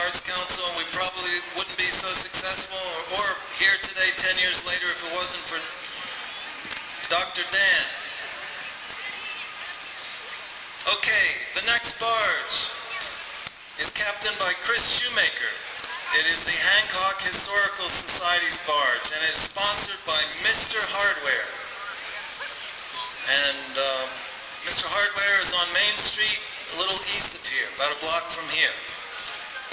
Arts Council, and we probably wouldn't be so successful or here today 10 years later if it wasn't for Dr. Dan. Okay, the next barge is captained by Chris Shoemaker. It is the Hancock Historical Society's barge, and it is sponsored by Mr. Hardware. And Mr. Hardware is on Main Street, a little east of here, about a block from here.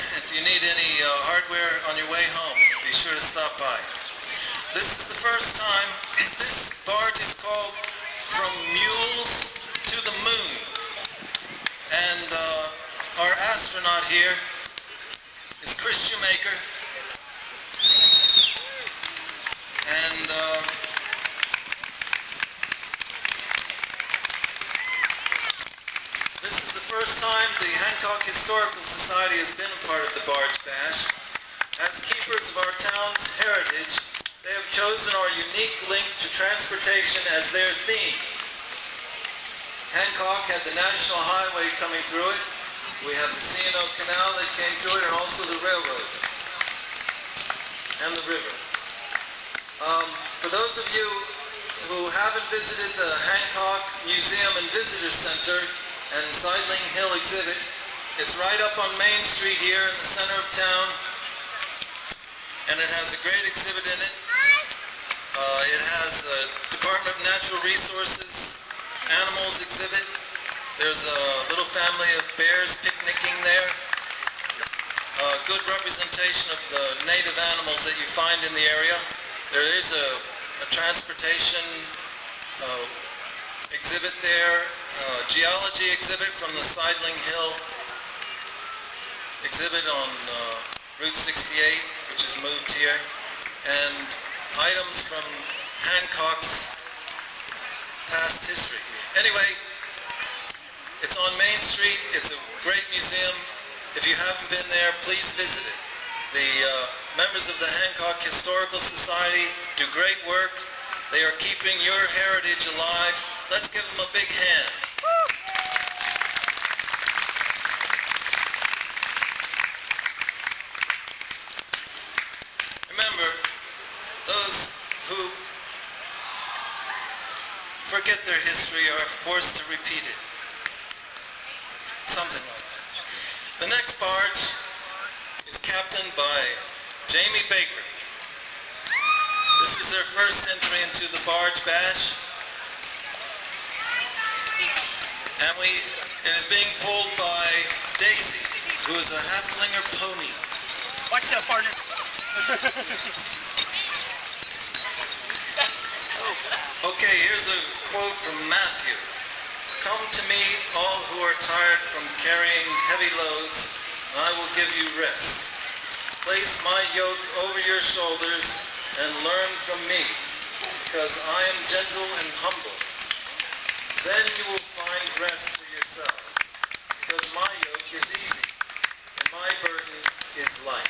If you need any hardware on your way home, be sure to stop by. This is the first time. This barge is called From Mules to the Moon. And our astronaut here is Chris Shoemaker. And this is the first time the Hancock Historical Society has been a part of the Barge Bash. As keepers of our town's heritage, they have chosen our unique link to transportation as their theme. Hancock had the National Highway coming through it. We have the C&O Canal that came through it, and also the railroad and the river. For those of you who haven't visited the Hancock Museum and Visitor Center and Sidling Hill exhibit, it's right up on Main Street here in the center of town, and it has a great exhibit in it. It has a Department of Natural Resources animals exhibit. There's a little family of bears picnicking there. Good representation of the native animals that you find in the area. There is a transportation exhibit there, geology exhibit from the Sidling Hill exhibit on Route 68, which is moved here, and items from Hancock's past history. Anyway, it's on Main Street. It's a great museum. If you haven't been there, please visit it. The members of the Hancock Historical Society do great work. They are keeping your heritage alive. Let's give them a big hand. Remember, those who forget their history are forced to repeat it. Something like that. The next barge is captained by Jamie Baker. This is their first entry into the Barge Bash. And it is being pulled by Daisy, who is a halflinger pony. Watch that, partner. Okay, here's a quote from Matthew. "Come to me, all who are tired from carrying heavy loads, and I will give you rest. Place my yoke over your shoulders and learn from me, because I am gentle and humble. Then you will find rest for yourselves, because my yoke is easy and my burden is light."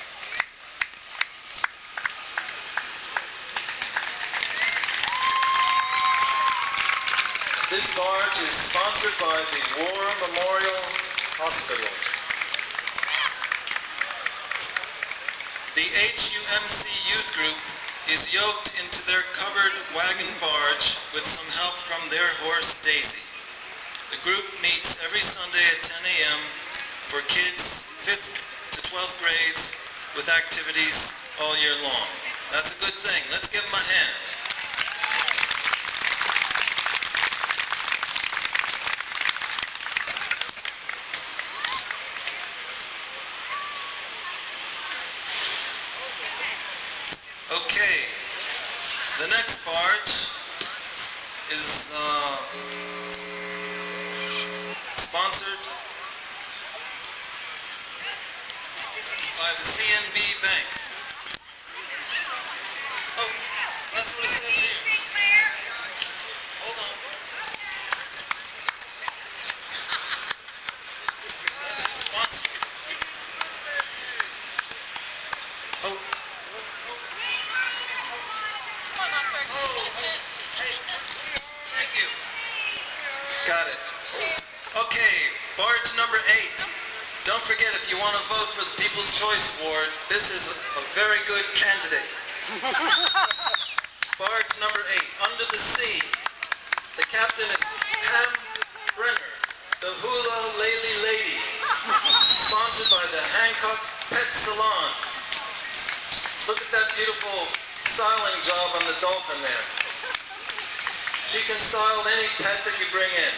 This barge is sponsored by the War Memorial Hospital. The HUMC Youth Group is yoked into their covered wagon barge with some help from their horse Daisy. The group meets every Sunday at 10 a.m. for kids 5th to 12th grades with activities all year long. That's a good thing. Let's give them a hand. Okay, the next barge is sponsored by the CNB Bank. Oh, that's what it says here. Hold on. That's who sponsored it. Oh. Hey, thank you. Got it. Okay, barge number 8, don't forget, if you want to vote for the People's Choice Award, this is a very good candidate. Barge number 8, Under the Sea. The captain is Pam Brenner, the Hula Lely Lady, sponsored by the Hancock Pet Salon. Look at that beautiful styling job on the dolphin there. She can style any pet that you bring in.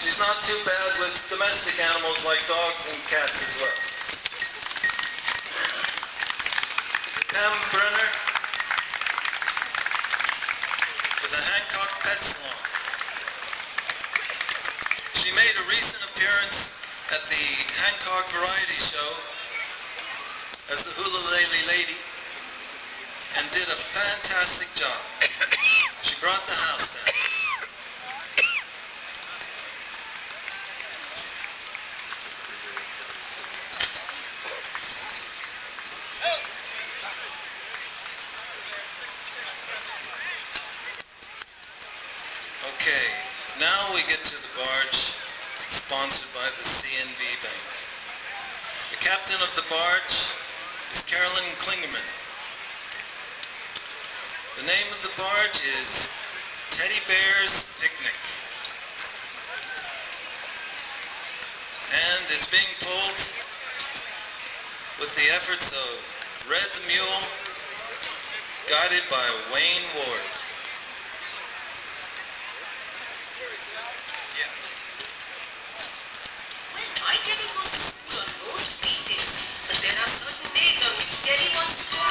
She's not too bad with domestic animals like dogs and cats as well. Pam Brenner with the Hancock Pet Salon. She made a recent appearance at the Hancock Variety Show as the Hula Lely Lady and did a fantastic job. She brought the house down. Okay, now we get to the barge sponsored by the CNB Bank. The captain of the barge is Carolyn Klingerman. The name of the barge is Teddy Bear's Picnic. And it's being pulled with the efforts of Red the Mule, guided by Wayne Ward. My Teddy goes to school on most weekdays, but there are certain days on which Teddy wants to go